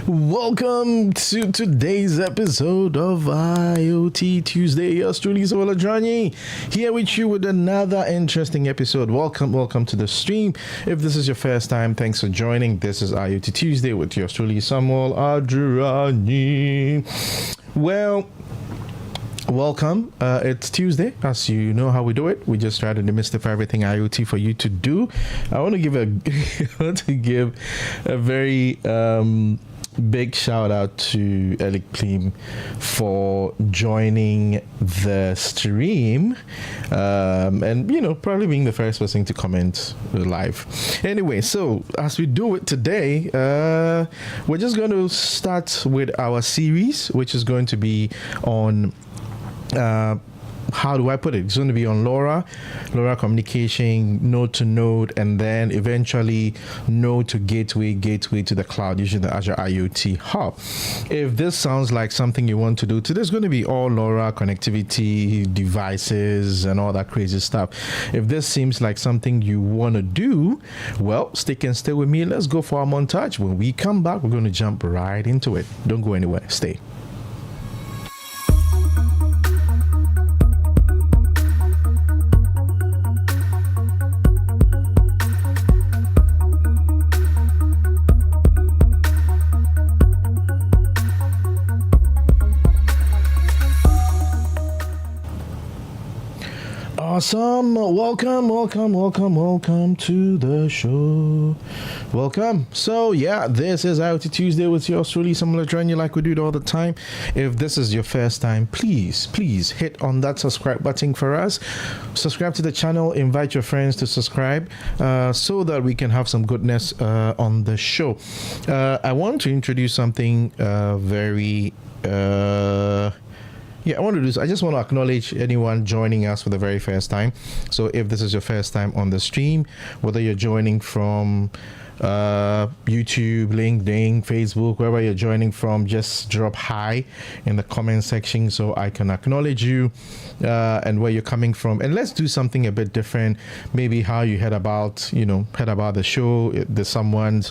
Welcome to today's episode of IoT Tuesday. Yours truly, Johnny, here with you with another interesting episode. Welcome to the stream. If this is your first time, thanks for joining. This is IoT Tuesday with yours truly, Samuel Adrani. Well, welcome. It's Tuesday, as you know how we do it. We just try to demystify everything IoT for you to do. I want to give a very big shout out to Eric Klim for joining the stream, and probably being the first person to comment live. Anyway, so as we do it today, we're just going to start with our series, which is going to be on how do I put it? It's going to be on LoRa communication, node to node, and then eventually node to gateway to the cloud using the Azure IoT Hub. If this sounds like something you want to do, today's going to be all LoRa connectivity devices and all that crazy stuff. If this seems like something you want to do, well, stay with me. Let's go for our montage. When we come back, we're going to jump right into it. Don't go anywhere. Stay. Awesome. Welcome to the show. Welcome. So yeah, this is IoT Tuesday with yours truly, Samuel Adrani, like we do it all the time. If this is your first time, please hit on that subscribe button for us. Subscribe to the channel, invite your friends to subscribe, so that we can have some goodness on the show. I want to introduce something I just want to acknowledge anyone joining us for the very first time. So if this is your first time on the stream, whether you're joining from YouTube, LinkedIn, Facebook, wherever you're joining from, just drop hi in the comment section so I can acknowledge you and where you're coming from. And let's do something a bit different. Maybe how you heard about the show. There's someone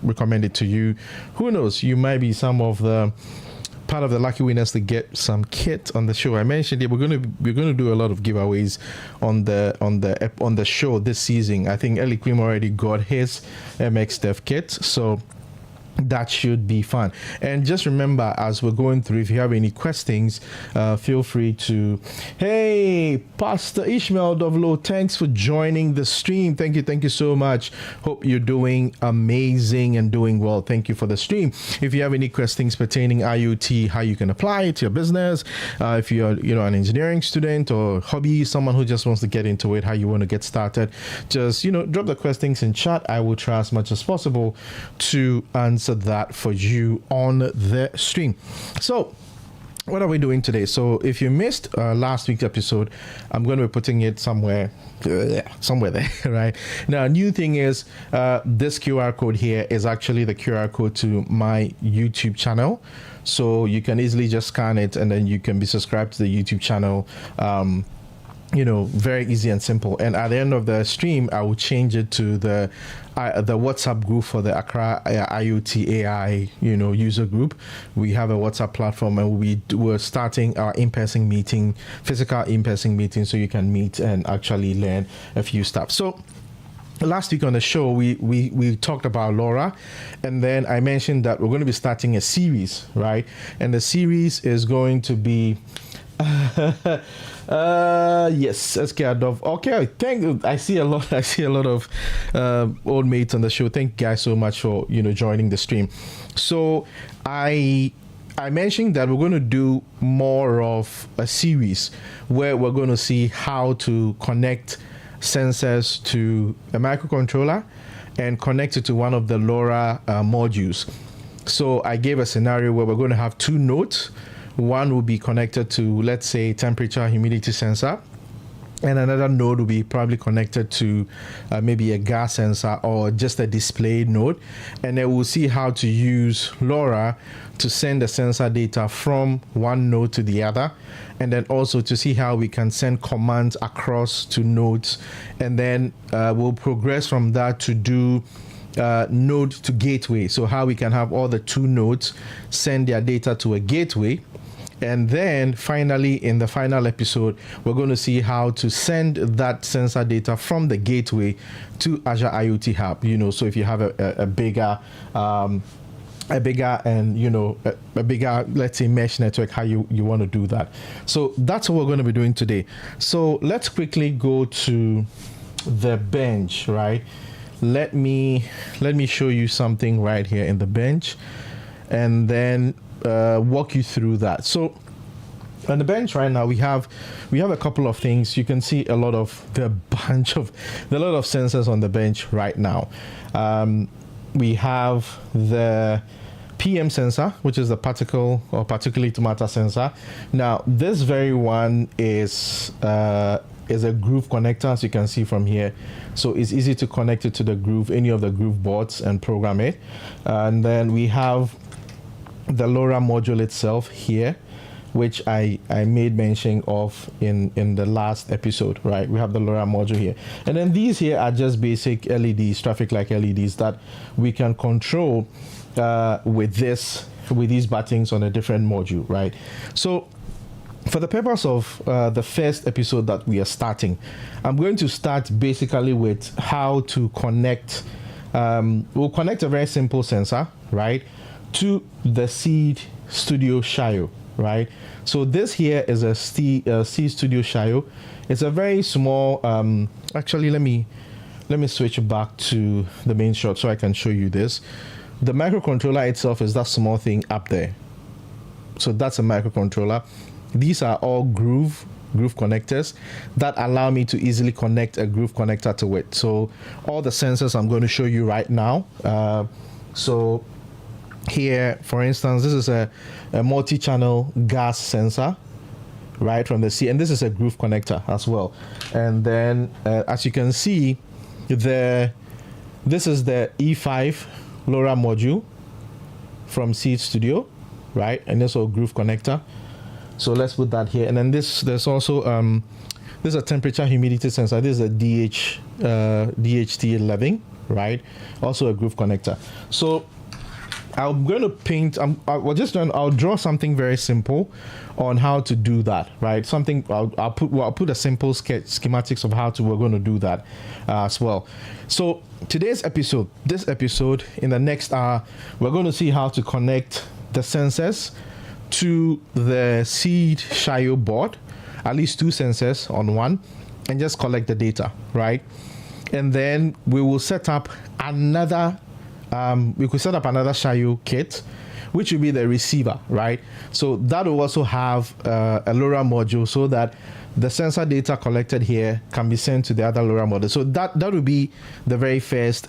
recommended to you. Who knows? You might be some of the part of the lucky winners to get some kit on the show. I mentioned it. We're going to do a lot of giveaways on the show this season. I think Eli Klim already got his MX Dev kit, so that should be fun. And just remember, as we're going through, if you have any questions, feel free to. Hey, Pastor Ishmael Dovlo, thanks for joining the stream. Thank you so much. Hope you're doing amazing and doing well. Thank you for the stream. If you have any questions pertaining IoT, how you can apply it to your business, if you're an engineering student or hobby, someone who just wants to get into it, how you want to get started, just drop the questions in chat. I will try as much as possible to answer that for you on the stream. So what are we doing today? So if you missed last week's episode, I'm going to be putting it somewhere there, right? Now, a new thing is this QR code here is actually the QR code to my YouTube channel. So you can easily just scan it and then you can be subscribed to the YouTube channel. Very easy and simple. And at the end of the stream, I will change it to the WhatsApp group for the Accra IoT AI, user group. We have a WhatsApp platform, and we're starting our physical in-person meeting, so you can meet and actually learn a few stuff. So last week on the show, we talked about LoRa, and then I mentioned that we're going to be starting a series, right? And the series is going to be yes, SK okay, I see a lot of old mates on the show. Thank you guys so much for joining the stream. So I mentioned that we're going to do more of a series where we're going to see how to connect sensors to a microcontroller and connect it to one of the LoRa modules. So I gave a scenario where we're going to have two nodes. One will be connected to, let's say, temperature humidity sensor, and another node will be probably connected to maybe a gas sensor or just a display node. And then we'll see how to use LoRa to send the sensor data from one node to the other, and then also to see how we can send commands across to nodes. And then we'll progress from that to do node to gateway. So how we can have all the two nodes send their data to a gateway. And then finally, in the final episode, we're going to see how to send that sensor data from the gateway to Azure IoT Hub. So if you have a bigger and a bigger, let's say, mesh network, how you want to do that. So that's what we're going to be doing today. So let's quickly go to the bench, right? Let me show you something right here in the bench, and then walk you through that. So on the bench right now, we have a couple of things. You can see a lot of sensors on the bench right now. We have the PM sensor, which is the particle or particulate matter sensor. Now, this very one is a groove connector, as you can see from here. So it's easy to connect it to the groove, any of the groove boards, and program it. And then we have the LoRa module itself here, which I made mention of in the last episode, right? We have the LoRa module here. And then these here are just basic LEDs, traffic light LEDs that we can control with these buttons on a different module, right? So for the purpose of the first episode that we are starting, I'm going to start basically with how to connect. We'll connect a very simple sensor, right, to the Seed Studio XIAO, right? So this here is a Seed Studio XIAO. It's a very small. Actually, let me switch back to the main shot so I can show you this. The microcontroller itself is that small thing up there. So that's a microcontroller. These are all groove connectors that allow me to easily connect a groove connector to it. So all the sensors I'm going to show you right now. So here, for instance, this is a multi-channel gas sensor, right, from the C, and this is a groove connector as well. And then, as you can see, this is the E5 LoRa module from Seed Studio, right, and also a groove connector. So let's put that here. And then there's also this is a temperature humidity sensor. This is a DHT11, right, also a groove connector. So I'm going to paint. I'll draw something very simple on how to do that, right? Something I'll put a simple schematics of how we're going to do that as well. So this episode, in the next hour, we're going to see how to connect the sensors to the Seed XIAO board, at least two sensors on one, and just collect the data, right? And then we will set up another. We could set up another XIAO kit, which will be the receiver, right? So that will also have a LoRa module, so that the sensor data collected here can be sent to the other LoRa module. So that will be the very first.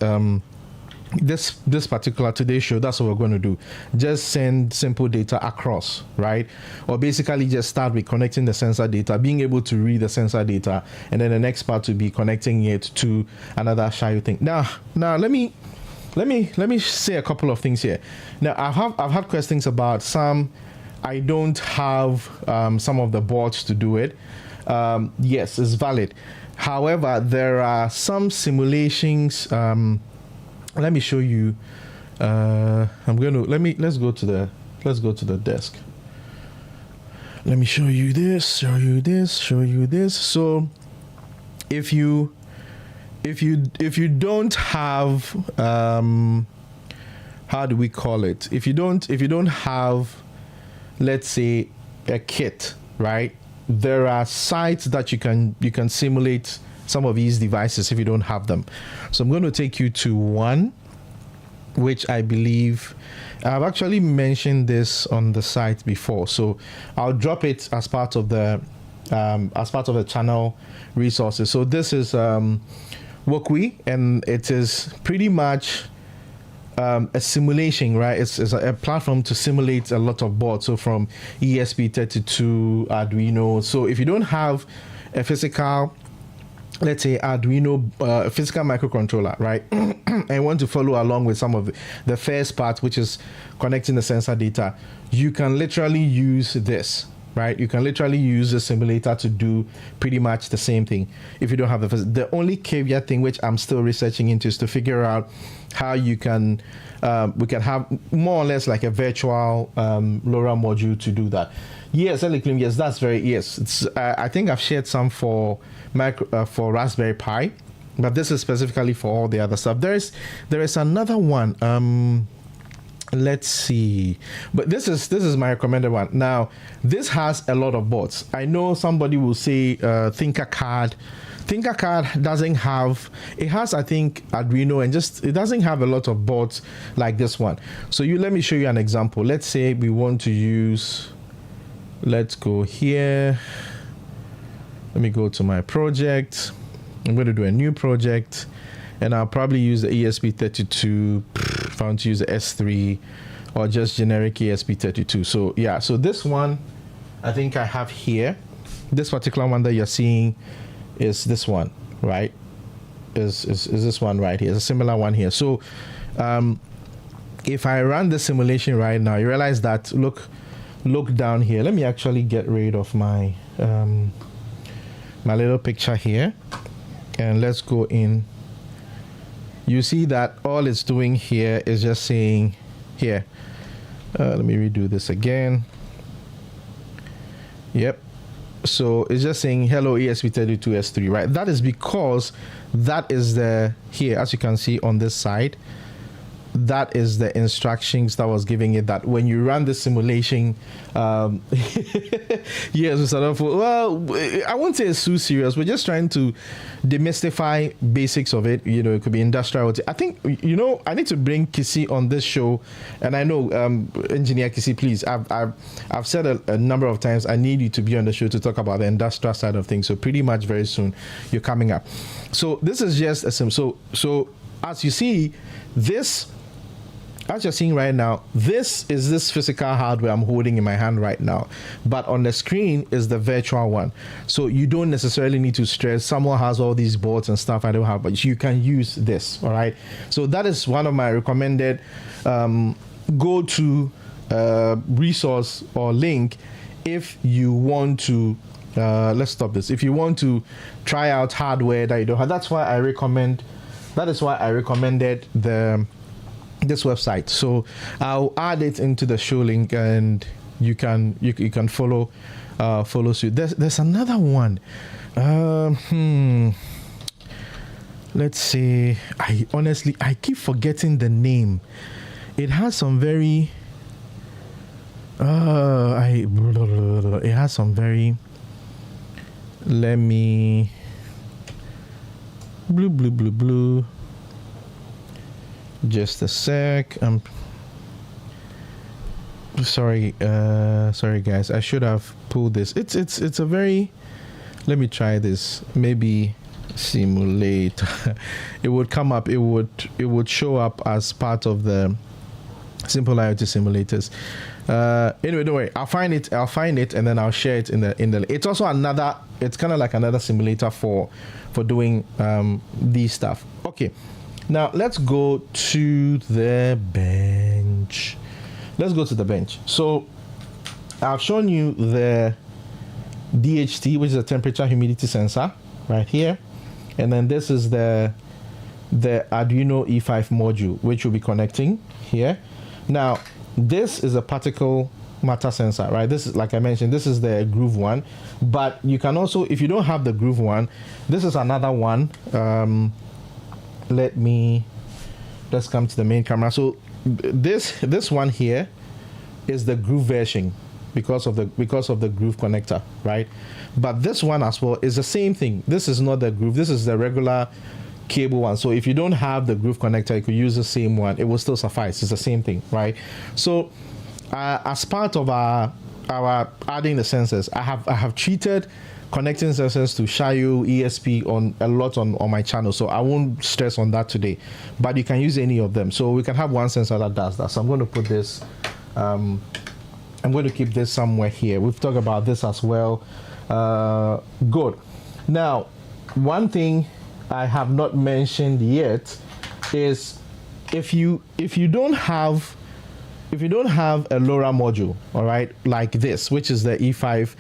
This particular today's show, that's what we're going to do. Just send simple data across, right? Or basically just start with connecting the sensor data, being able to read the sensor data, and then the next part will be connecting it to another XIAO thing. Now let me say a couple of things here. Now I've had questions about some. I don't have some of the boards to do it. Yes, it's valid. However, there are some simulations. Let me show you. Let's go to the desk. Let me show you this. So if you don't have how do we call it? If you don't have, let's say, a kit, right? There are sites that you can simulate some of these devices if you don't have them. So I'm going to take you to one, which I believe I've actually mentioned this on the site before. So I'll drop it as part of the channel resources. So this is Wokwi, and it is pretty much a simulation, right? It's a platform to simulate a lot of boards. So from ESP32, Arduino. So if you don't have a physical, let's say, Arduino, physical microcontroller, right, and want to follow along with some of the first part, which is connecting the sensor data, you can literally use this, right? You can literally use the simulator to do pretty much the same thing if you don't have the only caveat thing which I'm still researching into is to figure out how you can we can have more or less like a virtual LoRa module to do that. Yes, Eliclim, yes, that's very, yes. It's I think I've shared some for for Raspberry Pi, but this is specifically for all the other stuff. There is another one. Let's see, but this is my recommended one. Now this has a lot of boards. I know somebody will say ThinkerCard doesn't have, it has I think Arduino, and just it doesn't have a lot of boards like this one. So let me show you an example. Let's say we want to use, let's go here, let me go to my project. I'm going to do a new project, and I'll probably use the ESP32 if I want to use the S3 or just generic ESP32. So yeah, so this one I think I have here, this particular one that you're seeing is this one, right? Is this one right here? It's a similar one here. So if I run the simulation right now, you realize that look down here. Let me actually get rid of my my little picture here, and let's go in. You see that all it's doing here is just saying here, let me redo this again. Yep. So it's just saying hello ESP32 S3, right? That is because that is the, here, as you can see on this side, that is the instructions that was giving it that when you run the simulation, yes, sort of, well, I won't say it's too serious. We're just trying to demystify basics of it. You know, it could be industrial. I think, you know, I need to bring Kisi on this show, and I know, engineer Kisi, please, I've said a number of times I need you to be on the show to talk about the industrial side of things. So pretty much very soon you're coming up. So this is just a sim. So as you see, this, as you're seeing right now, this is this physical hardware I'm holding in my hand right now, but on the screen is the virtual one. So you don't necessarily need to stress someone has all these boards and stuff I don't have, but you can use this. All right, so that is one of my recommended go-to resource or link if you want to let's stop this, if you want to try out hardware that you don't have. That's why I recommended this website. So I'll add it into the show link, and you can follow suit. There's another one. Let's see. I keep forgetting the name. It has some very it has some very, let me blue. Just a sec. I'm sorry guys, I should have pulled this. It's a very, let me try this. Maybe simulate. It would come up, it would show up as part of the simple IoT simulators. Anyway, don't worry, I'll find it and then I'll share it in the it's also another, it's kind of like another simulator for doing these stuff. Okay, now let's go to the bench. So I've shown you the DHT, which is a temperature humidity sensor right here, and then this is the Arduino E5 module, which will be connecting here. Now this is a particle matter sensor, right? This is, like I mentioned, this is the groove one, but you can also, if you don't have the groove one, this is another one. Let's come to the main camera. So this one here is the groove version because of the groove connector, right? But this one as well is the same thing. This is not the groove, this is the regular cable one. So if you don't have the groove connector, you could use the same one, it will still suffice. It's the same thing, right? So as part of our adding the sensors, I have treated connecting sensors to XIAO ESP on a lot on my channel, so I won't stress on that today, but you can use any of them. So we can have one sensor that does that. So I'm going to put this, I'm going to keep this somewhere here. We've talked about this as well. Good. Now, one thing I have not mentioned yet is if you don't have if you don't have a LoRa module, all right, like this, which is the E5,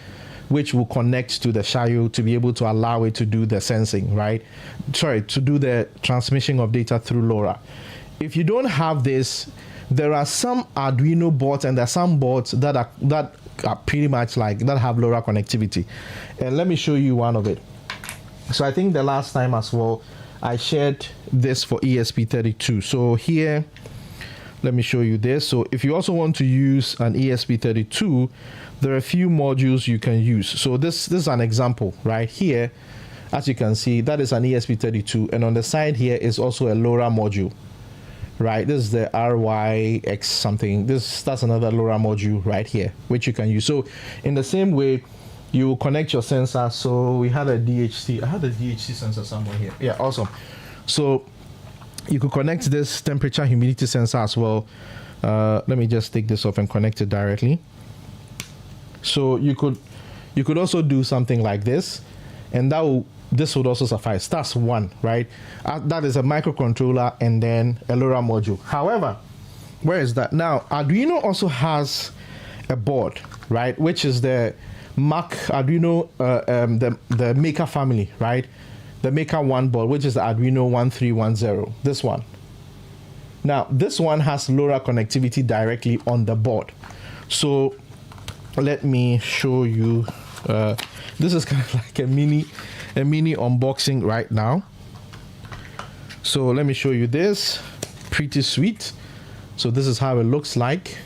which will connect to the XIAO to be able to allow it to do the sensing, right? Sorry, to do the transmission of data through LoRa. If you don't have this, there are some Arduino boards, and there are some boards that are pretty much like that have LoRa connectivity. And let me show you one of it. So I think the last time as well, I shared this for ESP32. So here, let me show you this. So if you also want to use an ESP32, there are a few modules you can use. So this is an example right here. As you can see, that is an ESP32, and on the side here is also a LoRa module, right? This is the RYX something. That's another LoRa module right here, which you can use. So in the same way, you connect your sensor. So we had a DHT. I had a DHT sensor somewhere here. Yeah, awesome. So you could connect this temperature humidity sensor as well. Let me just take this off and connect it directly. So you could also do something like this, and this would also suffice. That's one, right? That is a microcontroller and then a LoRa module. However, where is that? Now, Arduino also has a board, right? Which is the Mac Arduino, the Maker family, right? The Maker 1 board, which is the Arduino 1310, this one. Now, this one has LoRa connectivity directly on the board. So let me show you. This is kind of like a mini unboxing right now. So let me show you this. Pretty sweet. So this is how it looks like.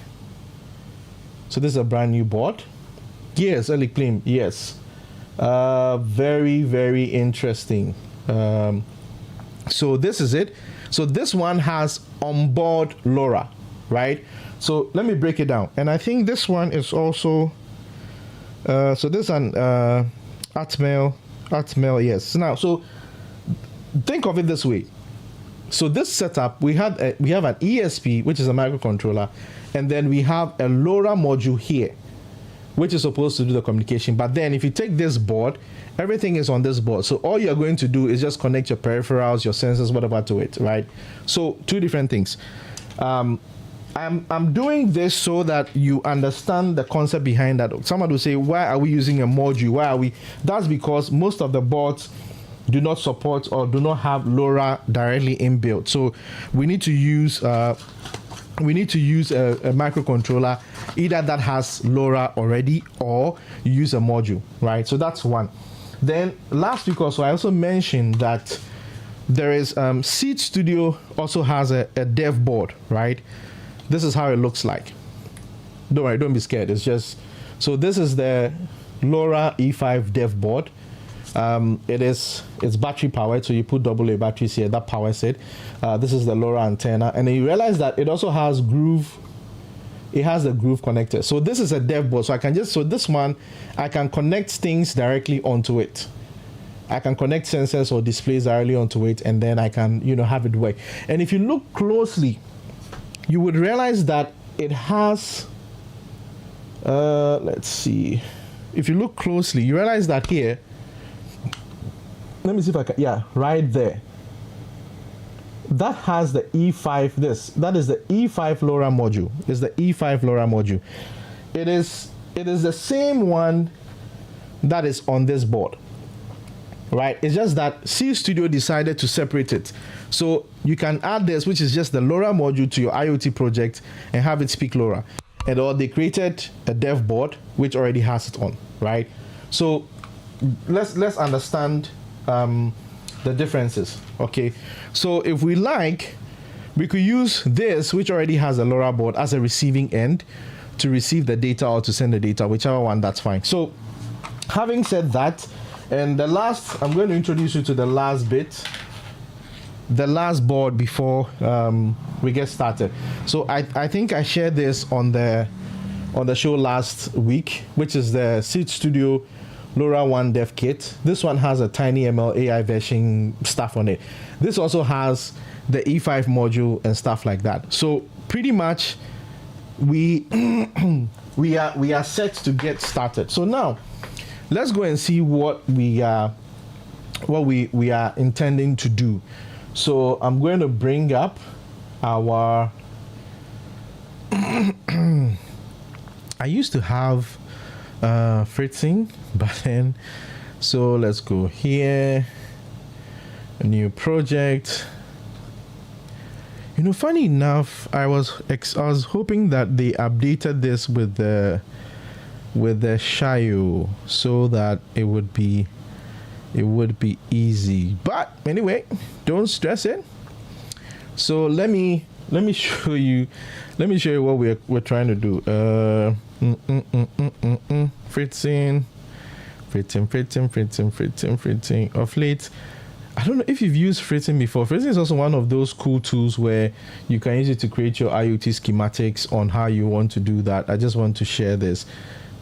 So this is a brand new board. Yes, Elic Plim, yes. Very, very interesting. So this is it. So this one has onboard LoRa, right? So let me break it down. And I think this one is also, so this is an Atmel, yes. Now, so think of it this way. So this setup, we have an ESP, which is a microcontroller, and then we have a LoRa module here, which is supposed to do the communication. But then if you take this board, everything is on this board. So all you're going to do is just connect your peripherals, your sensors, whatever to it, right? So two different things. I'm doing this so that you understand the concept behind that. Someone will say, why are we using a module? Why are we? That's because most of the boards do not support or do not have LoRa directly inbuilt. So we need to use a microcontroller, either that has LoRa already or you use a module, right? So that's one. Then last week also, I also mentioned that there is Seed Studio also has a dev board, right? This is how it looks like. Don't worry, don't be scared. It's just, so this is the LoRa E5 dev board. It's battery powered, so you put AA batteries here, that powers it. This is the LoRa antenna, and then you realize that it also has groove. It has a groove connector. So this is a dev board. So this one, I can connect things directly onto it. I can connect sensors or displays directly onto it, and then I can, have it work. And if you look closely, you would realize that it has, let's see. If you look closely, you realize that here, let me see if I can, yeah, right there. That has the E5, that is the E5 LoRa module. It's the E5 LoRa module. It is the same one that is on this board, right? It's just that C Studio decided to separate it. So you can add this, which is just the LoRa module, to your IoT project and have it speak LoRa. And or they created a dev board which already has it on, right? So let's understand the differences. Okay, so if we like, we could use this, which already has a LoRa board, as a receiving end to receive the data or to send the data, whichever one, that's fine. So having said that, and the last, I'm going to introduce you to the last bit, the last board before we get started. So I think I shared this on the show last week, which is the Seed Studio LoRa 1 dev kit. This one has a TinyML AI version stuff on it. This also has the E5 module and stuff like that. So pretty much we are set to get started. So now let's go and see what we are intending to do. So I'm going to bring up our I used to have fritzing, but then, so let's go here, a new project. You know, funny enough, I was hoping that they updated this with the XIAO so that it would be easy. But anyway, don't stress it. So let me show you what we're trying to do. Fritzing. Of late, I don't know if you've used fritzing before. Fritzing is also one of those cool tools where you can use it to create your IoT schematics on how you want to do that. I just want to share this.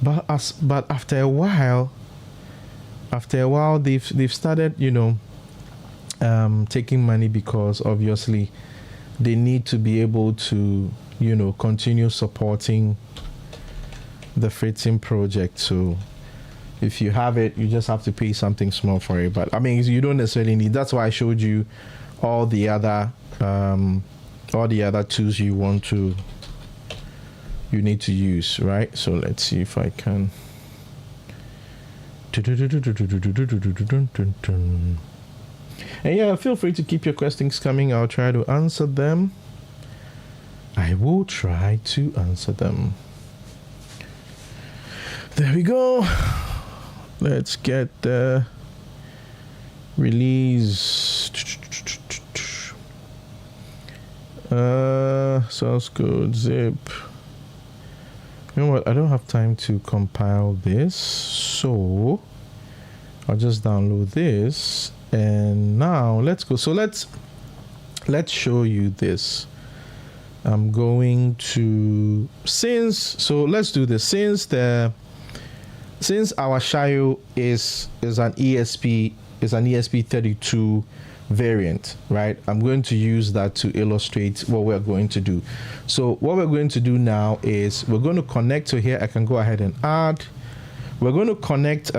But after a while they've started, you know, taking money, because obviously they need to be able to, you know, continue supporting the fritzing project. So if you have it, you just have to pay something small for it. But I mean, you don't necessarily need. That's why I showed you all the other tools you need to use, right? So let's see if I can. And yeah, feel free to keep your questions coming. I'll try to answer them. I will try to answer them. There we go. Let's get the release. Source code zip. You know what? I don't have time to compile this, so I'll just download this. And now let's go. So let's show you this. I'm going to let's do this. Since our XIAO is an ESP32 variant, right? I'm going to use that to illustrate what we're going to do. So what we're going to do now is we're going to connect to here. I can go ahead and add. We're going to connect.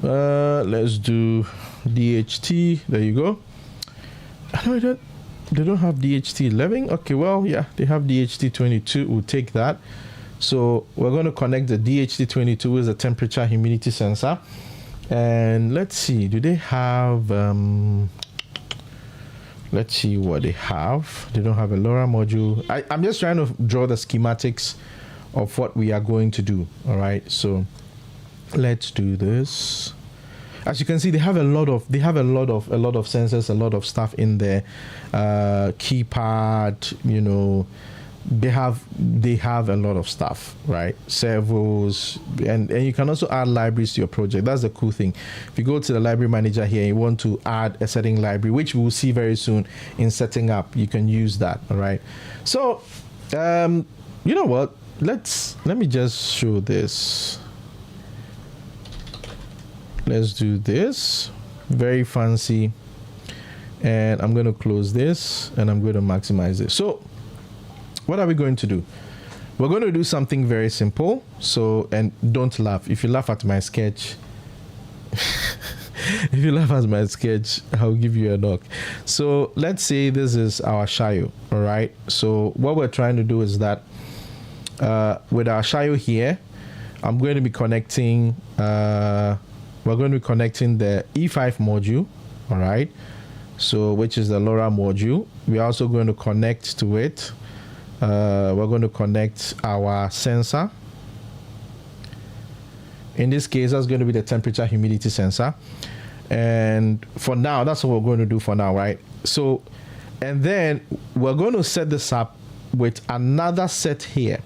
Let's do DHT. There you go. I know they don't have DHT11. Okay, well, yeah, they have DHT22. We'll take that. So we're going to connect the DHT22 with the temperature humidity sensor. And let's see, do they have, let's see what they have. They don't have a LoRa module. I'm just trying to draw the schematics of what we are going to do. All right, so let's do this. As you can see, they have a lot of sensors, a lot of stuff in there. Keypad, you know, they have a lot of stuff, right? Servos, and you can also add libraries to your project. That's the cool thing. If you go to the library manager here, you want to add a setting library, which we'll see very soon in setting up. You can use that. All right. So, you know what? Let me just show this. Let's do this. Very fancy. And I'm going to close this and I'm going to maximize this. So what are we going to do? We're going to do something very simple. So, and don't laugh. If you laugh at my sketch, I'll give you a knock. So let's say this is our XIAO. All right. So what we're trying to do is that with our XIAO here, I'm going to be connecting, we're going to be connecting the E5 module, all right? So, which is the LoRa module. We're also going to connect to it. We're going to connect our sensor. In this case, that's going to be the temperature humidity sensor. And for now, that's what we're going to do for now, right? So, and then we're going to set this up with another set here,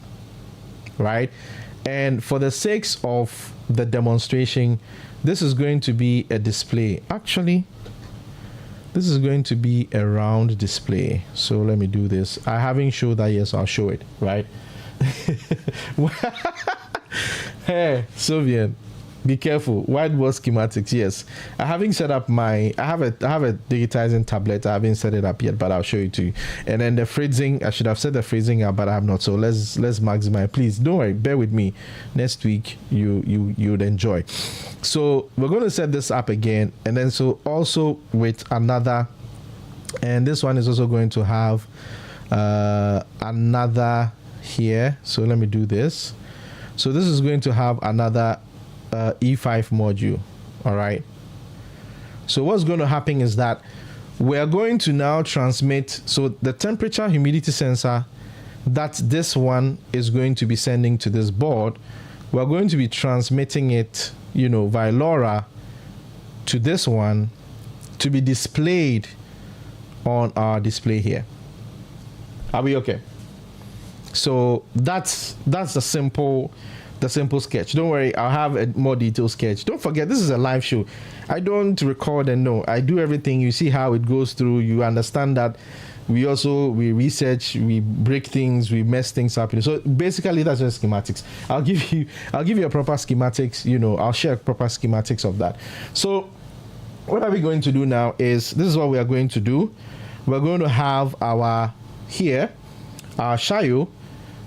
right? And for the sake of the demonstration, this is going to be a display. Actually, this is going to be a round display. So let me do this. I haven't showed that yet, so I'll show it, right? Hey, Soviet, be careful. Whiteboard schematics, yes. I haven't set up I have a digitizing tablet. I haven't set it up yet, but I'll show it to you. And then the freezing, I should have set the freezing up, but I have not. So let's maximize. Please don't worry, bear with me. Next week you'd enjoy. So we're going to set this up again, and then so also with another, and this one is also going to have another here. So let me do this. So this is going to have another E5 module. All right. So what's going to happen is that we're going to now transmit. So the temperature humidity sensor that this one is going to be sending to this board, we're going to be transmitting it, you know, via LoRa to this one to be displayed on our display here. Are we okay? So that's the simple sketch. Don't worry, I'll have a more detailed sketch. Don't forget, this is a live show. I don't record and no, I do everything. You see how it goes through. You understand that we research, we break things, we mess things up. So basically that's just schematics. I'll give you a proper schematics, you know, I'll share proper schematics of that. So what are we going to do now is, this is what we are going to do. We're going to have our XIAO,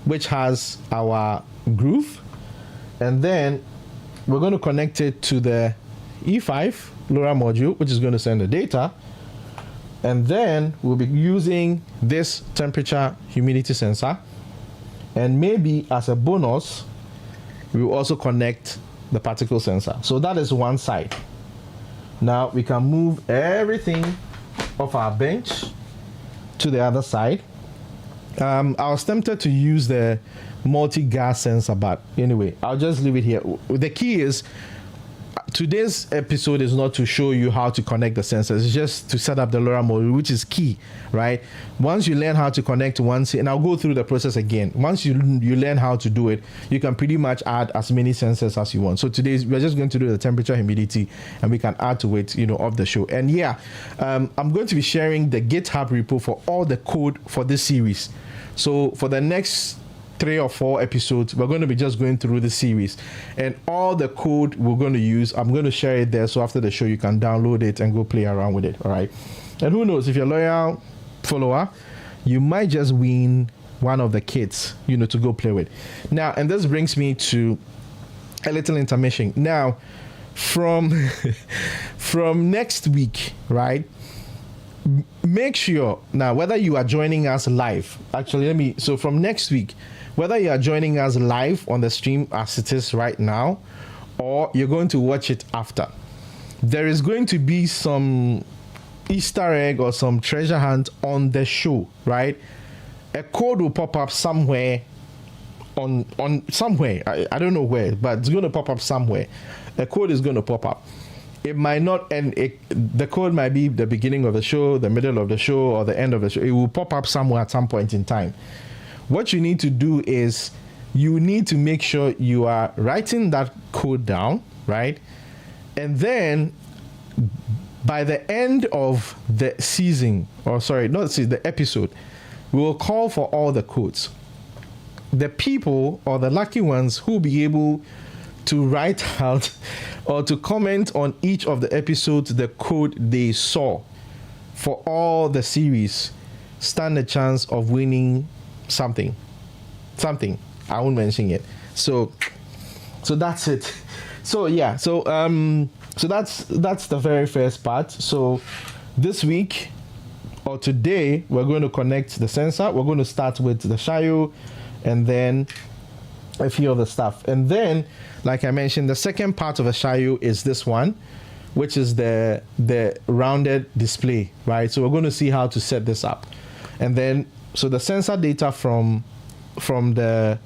which has our groove, and then we're going to connect it to the E5 LoRa module, which is going to send the data. And then we'll be using this temperature humidity sensor, and maybe as a bonus we will also connect the particle sensor. So that is one side. Now we can move everything off our bench to the other side. I was tempted to use the multi-gas sensor, but anyway, I'll just leave it here. The key is, today's episode is not to show you how to connect the sensors. It's just to set up the LoRa module, which is key, right? Once you learn how to connect once, and I'll go through the process again. Once you learn how to do it, you can pretty much add as many sensors as you want. So today we're just going to do the temperature, humidity, and we can add to it, you know, of the show. And yeah, I'm going to be sharing the GitHub repo for all the code for this series. So for the next 3 or 4 episodes, we're going to be just going through the series, and all the code we're going to use, I'm going to share it there, so after the show you can download it and go play around with it. All right, and who knows, if you're a loyal follower, you might just win one of the kits, you know, to go play with. Now, and this brings me to a little intermission. Now, from next week, right, make sure now, whether you are joining us live, so from next week, whether you are joining us live on the stream as it is right now, or you're going to watch it after, there is going to be some Easter egg or some treasure hunt on the show, right? A code will pop up somewhere on somewhere. I don't know where, but it's going to pop up somewhere. A code is going to pop up. It might not, and the code might be the beginning of the show, the middle of the show, or the end of the show. It will pop up somewhere at some point in time. What you need to do is you need to make sure you are writing that code down, right? And then by the end of the season, or sorry, not the season, the episode, we will call for all the codes. The people or the lucky ones who will be able to write out or to comment on each of the episodes the code they saw for all the series stand a chance of winning something. I won't mention it. So that's it. So yeah, so that's the very first part. So this week or today we're going to connect the sensor. We're going to start with the XIAO and then a few other stuff. And then, like I mentioned, the second part of a XIAO is this one, which is the rounded display, right? So we're going to see how to set this up. And then, so the sensor data from the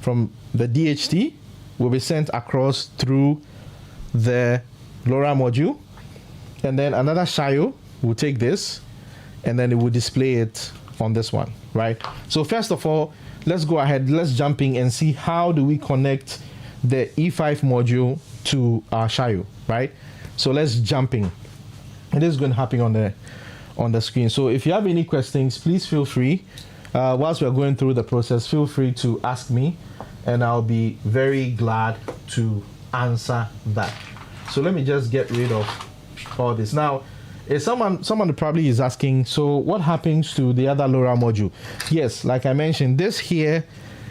DHT will be sent across through the LoRa module, and then another XIAO will take this and then it will display it on this one, right? So first of all, let's go ahead, let's jump in and see how do we connect the E5 module to our XIAO, right? So let's jump in. And this is going to happen on the screen. So if you have any questions, please feel free. Whilst we're going through the process, feel free to ask me, and I'll be very glad to answer that. So let me just get rid of all this. Now, if someone probably is asking, so what happens to the other LoRa module? Yes, like I mentioned, this here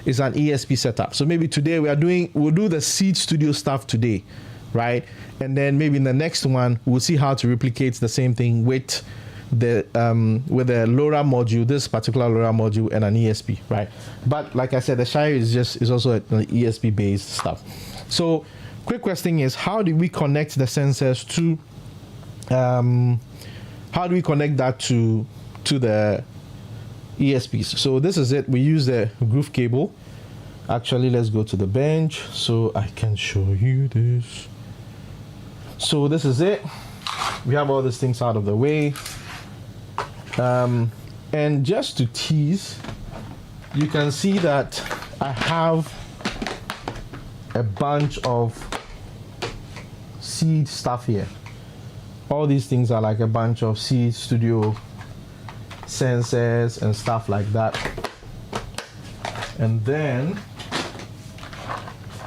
is an ESP setup. So maybe today we'll do the Seed Studio stuff today, right? And then maybe in the next one, we'll see how to replicate the same thing with the LoRa module, this particular LoRa module, and an ESP, right? But like I said, the XIAO is also an ESP based stuff. So quick question is, how do we connect the sensors to how do we connect that to the ESPs? So this is it. We use the groove cable. Actually, let's go to the bench so I can show you this. So this is it. We have all these things out of the way. And just to tease, you can see that I have a bunch of seed stuff here. All these things are like a bunch of Seed Studio sensors and stuff like that. And then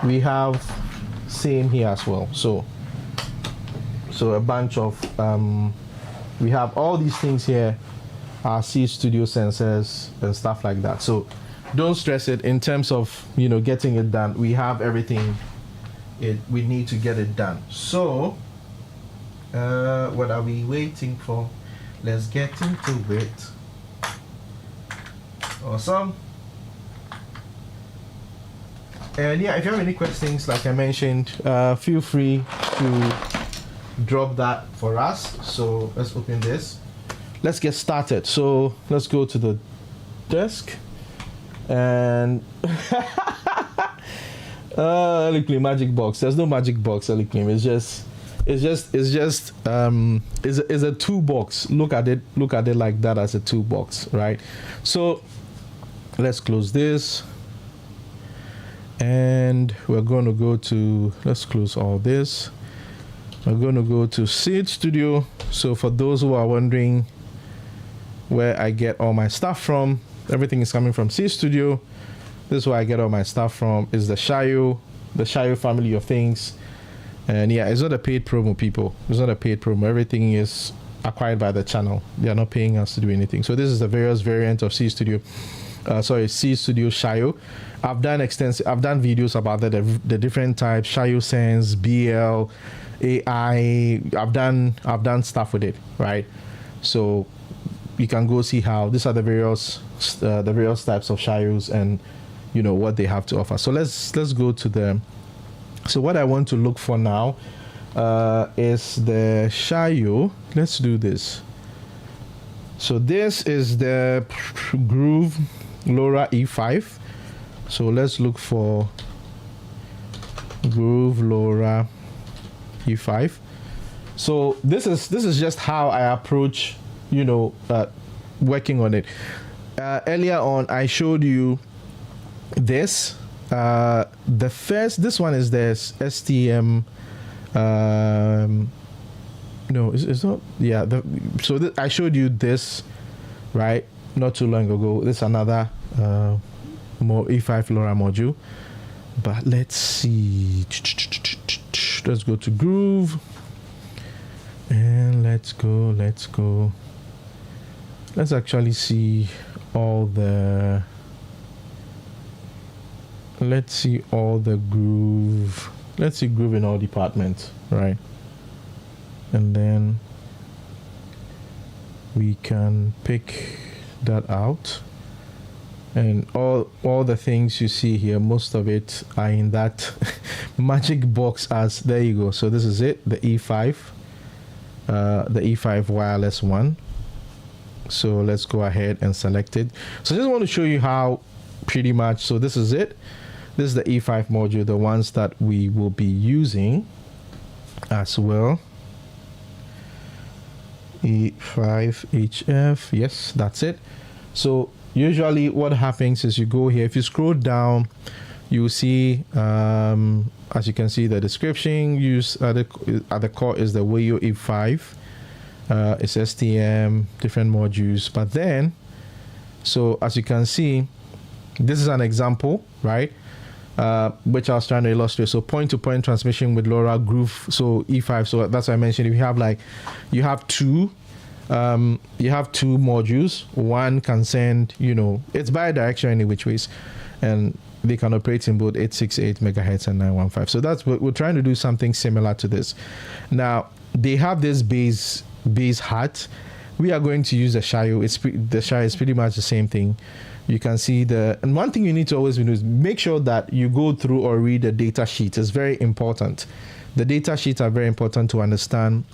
we have same here as well. So a bunch of we have all these things here are Seed Studio sensors and stuff like that. So don't stress it in terms of, you know, getting it done. We have everything we need to get it done. So what are we waiting for? Let's get into it. Awesome. And yeah, if you have any questions, like I mentioned, feel free to drop that for us. So let's open this. Let's get started. So let's go to the desk and Eliclean magic box. There's no magic box, Eliclean. It's a toolbox. Look at it like that, as a toolbox, right? So let's close this. And we're going to go to, let's close all this. We're going to go to Seed Studio. So for those who are wondering where I get all my stuff from, everything is coming from Seed Studio. This is where I get all my stuff from, is the XIAO family of things. And yeah, it's not a paid promo, people. It's not a paid promo. Everything is acquired by the channel. They are not paying us to do anything. So this is the various variant of Seed Studio. Seed Studio XIAO. I've done videos about the different types, XIAO Sense, BL, AI. I've done stuff with it, right? So you can go see how these are the various types of XIAOs and, you know, what they have to offer. So let's go to the. So what I want to look for now is the XIAO. Let's do this. So this is the Groove LoRa E5. So let's look for Groove LoRa E5. So this is just how I approach, you know, working on it. Earlier on, I showed you this. This one is the STM. No, it's not. Yeah. I showed you this, right? Not too long ago. This is another more E5 LoRa module. But let's see. Let's go to Groove. And let's go. Let's actually see all the. Let's see all the Groove. Let's see Groove in all departments, right? And then we can pick that out. And all the things you see here, most of it are in that magic box. As there you go. So this is it, the E5, the E5 wireless one. So let's go ahead and select it. So I just want to show you how pretty much. So this is it. This is the E5 module, the ones that we will be using as well. E5HF, yes, that's it. So usually what happens is you go here, if you scroll down, you see, as you can see, the description use at the core is the Wayo E5. It's STM, different modules. But then, so as you can see, this is an example, right? Which I was trying to illustrate. So point-to-point transmission with LoRa Groove. So E5. So that's what I mentioned. If you have you have two modules. One can send, you know, it's bidirectional any which ways, and they can operate in both 868 megahertz and 915. So that's what we're trying to do, something similar to this. Now they have this base hat. we are going to use the XIAO. The XIAO is pretty much the same thing. You can see and one thing you need to always do is make sure that you go through or read the data sheet. It's very important. The data sheets are very important to understand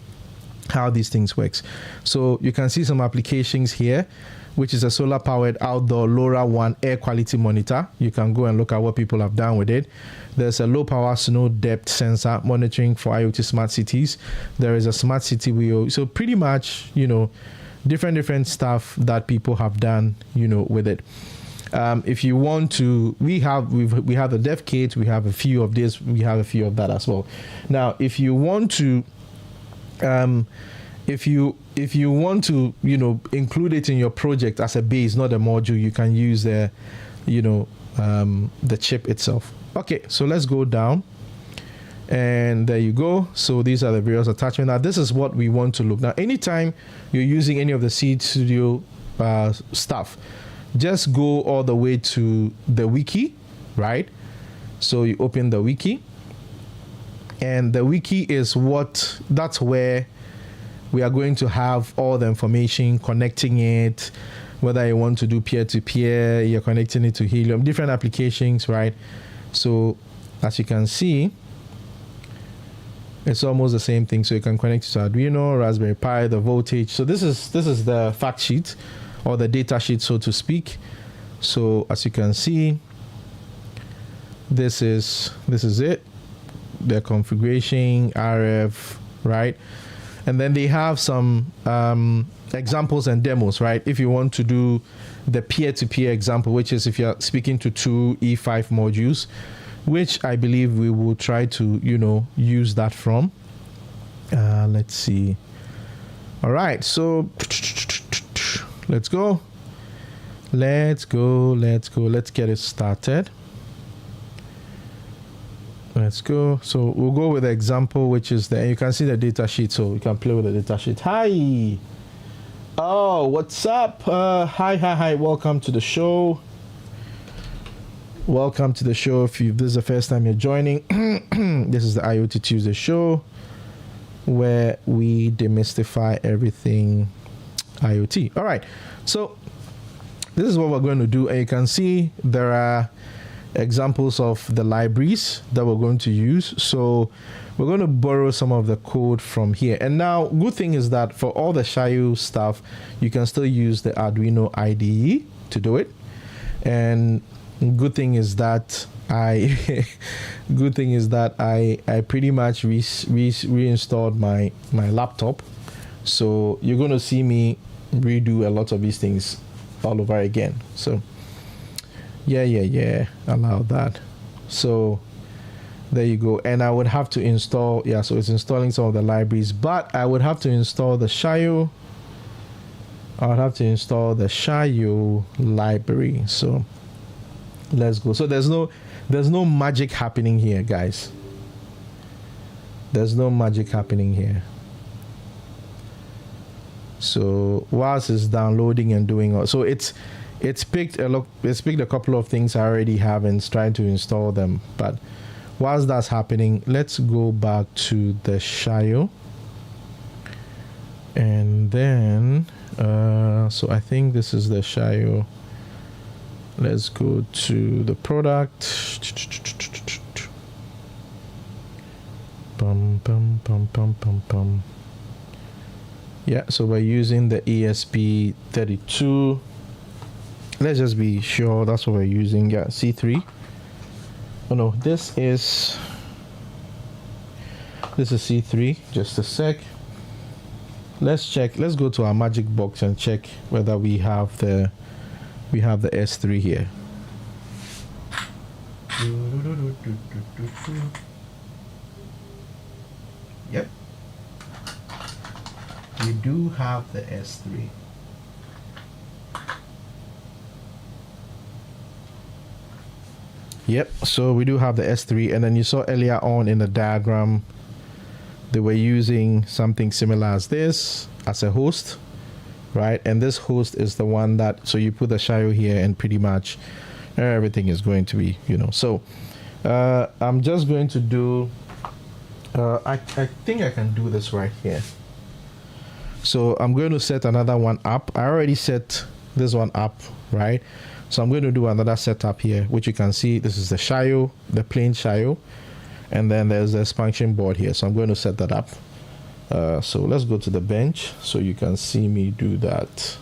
how these things works. So you can see some applications here, which is a solar powered outdoor LoRa 1 air quality monitor. You can go and look at what people have done with it. There's a low power snow depth sensor monitoring for IoT smart cities. There is a smart city wheel. So pretty much, different stuff that people have done, with it. If you want to, we have the dev kit, we have a few of this, we have a few of that as well. Now, if you want to, if you want to, include it in your project as a base, not a module, you can use the chip itself. Okay, so let's go down, and there you go. So these are the various attachments. Now this is what we want to look. Now anytime you're using any of the Seed Studio stuff, just go all the way to the wiki, right? So you open the wiki, and the wiki is that's where we are going to have all the information, connecting it, whether you want to do peer-to-peer, you're connecting it to Helium, different applications, right? So as you can see, it's almost the same thing. So you can connect it to Arduino, Raspberry Pi, the voltage. So this is the fact sheet, or the data sheet, so to speak. So as you can see, this is it, the configuration, RF, right? And then they have some examples and demos, right? If you want to do the peer-to-peer example, which is if you're speaking to two E5 modules, which I believe we will try to, use that from. Let's see. All right, so let's go. Let's get it started. Let's go. So we'll go with the example, which is you can see the data sheet, so you can play with the data sheet. Hi. Oh, what's up? Hi. Welcome to the show. Welcome to the show. If this is the first time you're joining, this is the IoT Tuesday show, where we demystify everything IoT. All right. So this is what we're going to do. And you can see there are examples of the libraries that we're going to use. So we're going to borrow some of the code from here. And now, good thing is that for all the XIAO stuff, you can still use the Arduino IDE to do it. And good thing is that I pretty much reinstalled my laptop. So you're going to see me redo a lot of these things all over again. So yeah, allow that. So there you go. And I would have to install, so it's installing some of the libraries, but I would have to install the XIAO. I would have to install the XIAO library. So let's go. So there's no magic happening here, guys. There's no magic happening here. So whilst it's downloading and doing all, so it's picked a couple of things I already have and it's trying to install them. But whilst that's happening, let's go back to the XIAO. And then so I think this is the XIAO. Let's go to the product. Yeah, so we're using the ESP32. Let's just be sure that's what we're using. Yeah, C3. Oh no, this is C3. Just a sec. Let's check. Let's go to our magic box and check whether we have the S3 here. Yep. We do have the S3. Yep, so we do have the S3, and then you saw earlier on in the diagram they were using something similar as this as a host, right? And this host is the one that, so you put the XIAO here and pretty much everything is going to be, So I'm just going to do, I think I can do this right here. So I'm going to set another one up. I already set this one up, right? So I'm going to do another setup here, which you can see. This is the XIAO, the plain XIAO, and then there's the expansion board here. So I'm going to set that up. So let's go to the bench so you can see me do that.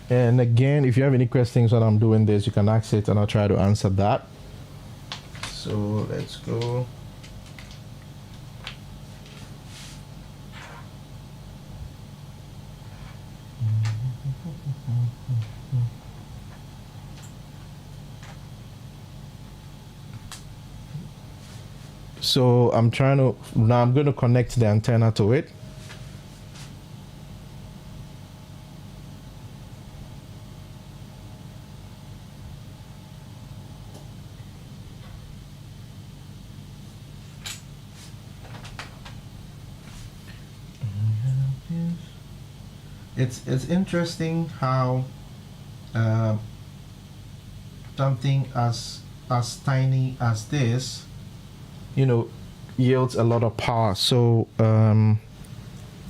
And again, if you have any questions while I'm doing this, you can ask it and I'll try to answer that. So let's go. So I'm going to connect the antenna to it. It's interesting how something as tiny as this, yields a lot of power. So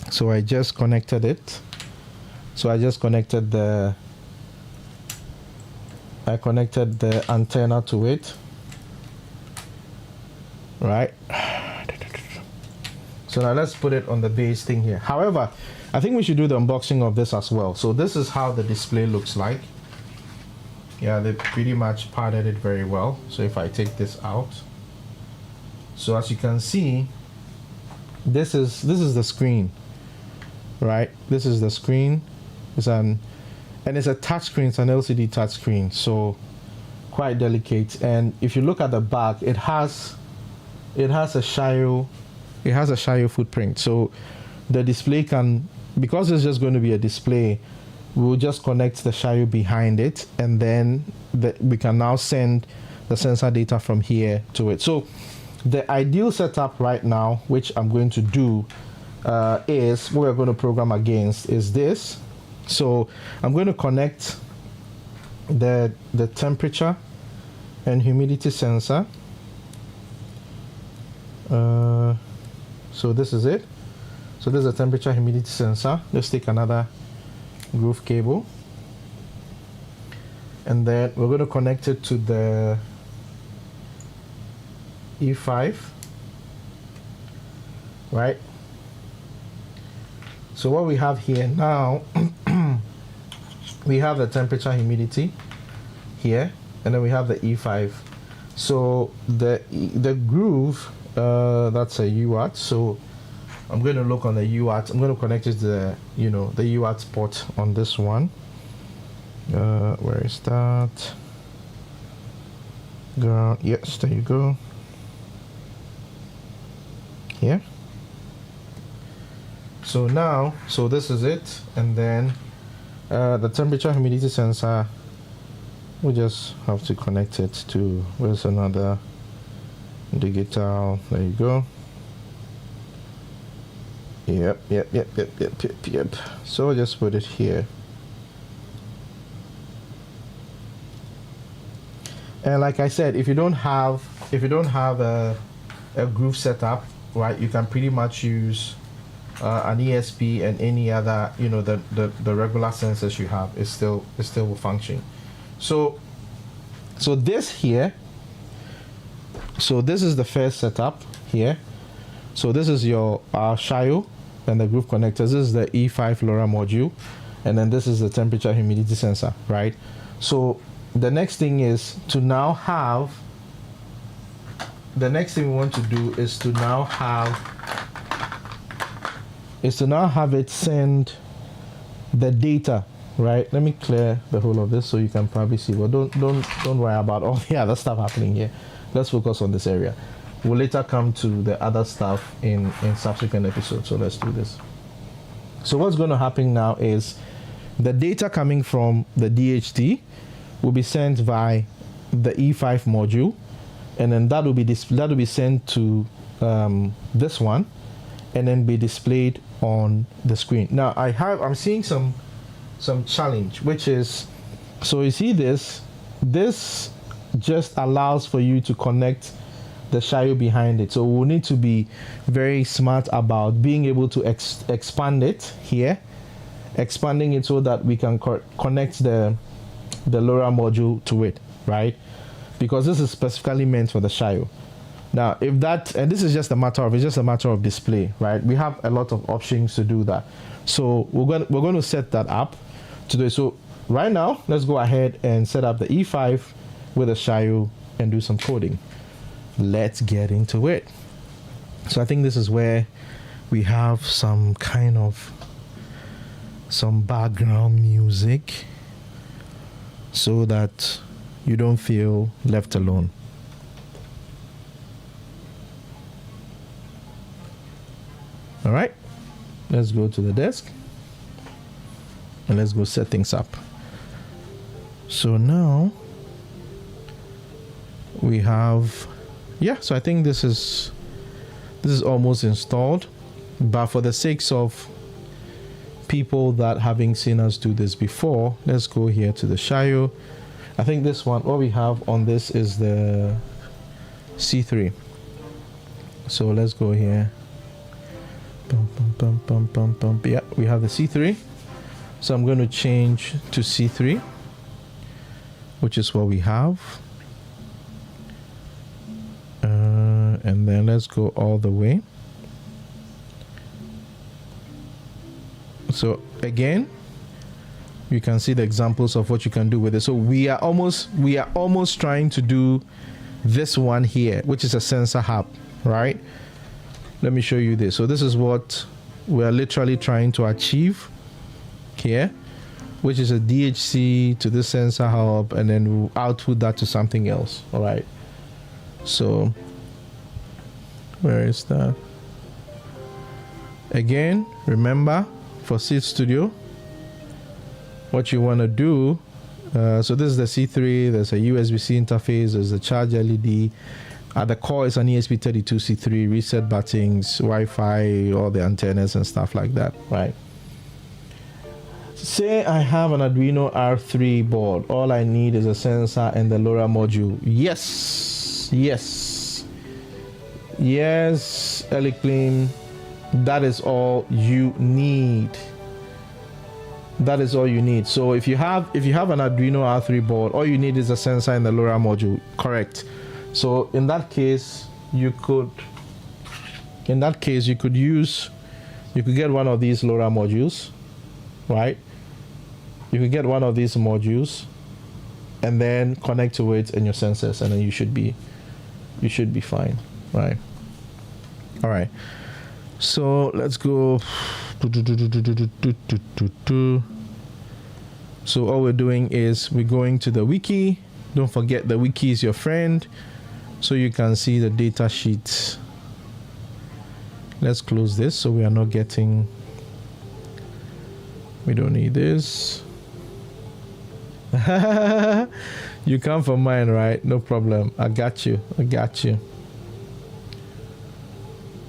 so I just connected it. So I just connected the antenna to it, right? So now let's put it on the base thing here. However, I think we should do the unboxing of this as well. So this is how the display looks like. Yeah, they pretty much padded it very well. So if I take this out, so as you can see, this is the screen, right? This is the screen. It's a touch screen. It's an LCD touch screen, so quite delicate. And if you look at the back, it has a XIAO. It has a XIAO footprint. So the display can, because it's just going to be a display, we'll just connect the XIAO behind it, and then we can now send the sensor data from here to it. So the ideal setup right now, which I'm going to do, is what we're going to program against is this. So I'm going to connect the temperature and humidity sensor. So this is it. So this is a temperature humidity sensor. Let's take another groove cable, and then we're going to connect it to the E5, right? So what we have here now, we have the temperature humidity here, and then we have the E5. So the groove, that's a UART. So I'm going to look on the UART. I'm going to connect it to the UART port on this one. Where is that? Ground. Yes, there you go. Here. So now, so this is it, and then the temperature humidity sensor, we just have to connect it to, where's another digital, there you go. Yep. So just put it here. And like I said, if you don't have a groove setup, right, you can pretty much use an ESP and any other, the regular sensors you have. It still will function. So this here, so this is the first setup here. So this is your XIAO and the groove connectors. This is the E5 LoRa module, and then this is the temperature humidity sensor, right? So the next thing is to now have, the next thing we want to do is to now have it send the data, right? Let me clear the whole of this so you can probably see. Well, don't worry about all the other stuff happening here. Let's focus on this area. We'll later come to the other stuff in subsequent episodes. So let's do this. So what's going to happen now is the data coming from the DHT will be sent by the E5 module, and then that will be sent to this one, and then be displayed on the screen. Now I'm seeing some challenge, which is, so you see this just allows for you to connect the XIAO behind it. So we'll need to be very smart about being able to expand it here, expanding it so that we can connect the LoRa module to it, right? Because this is specifically meant for the XIAO. Now, if that, and this is just a matter of display, right? We have a lot of options to do that. So we're going to set that up today. So right now, let's go ahead and set up the E5 with a XIAO and do some coding. Let's get into it. So I think this is where we have some background music so that you don't feel left alone. All right, let's go to the desk and let's go set things up. So now we have, so I think this is almost installed, but for the sakes of people that having seen us do this before, let's go here to the XIAO. I think this one, what we have on this is the C3. So let's go here. Yeah, we have the C3. So I'm going to change to C3, which is what we have. And then let's go all the way. So again, you can see the examples of what you can do with it. So we are almost trying to do this one here, which is a sensor hub, right? Let me show you this. So this is what we are literally trying to achieve here, which is a DHC to this sensor hub, and then we'll output that to something else. All right. So where is that? Again, remember for Seed Studio, what you want to do. So this is the C3. There's a USB-C interface. There's a charge LED. At the core is an ESP32 C3, reset buttons, Wi-Fi, all the antennas and stuff like that, right? Say I have an Arduino R3 board. All I need is a sensor and the LoRa module. Yes, Eliclean, that is all you need. That is all you need. So if you have an Arduino R3 board, all you need is a sensor and the LoRa module. Correct. So in that case, you could get one of these LoRa modules, right? You could get one of these modules and then connect to it and your sensors, and then you should be fine, right? All right. So let's go. So all we're doing is we're going to the wiki. Don't forget the wiki is your friend, so you can see the data sheet. Let's close this so we are not getting, we don't need this. You come for mine, right? No problem. I got you.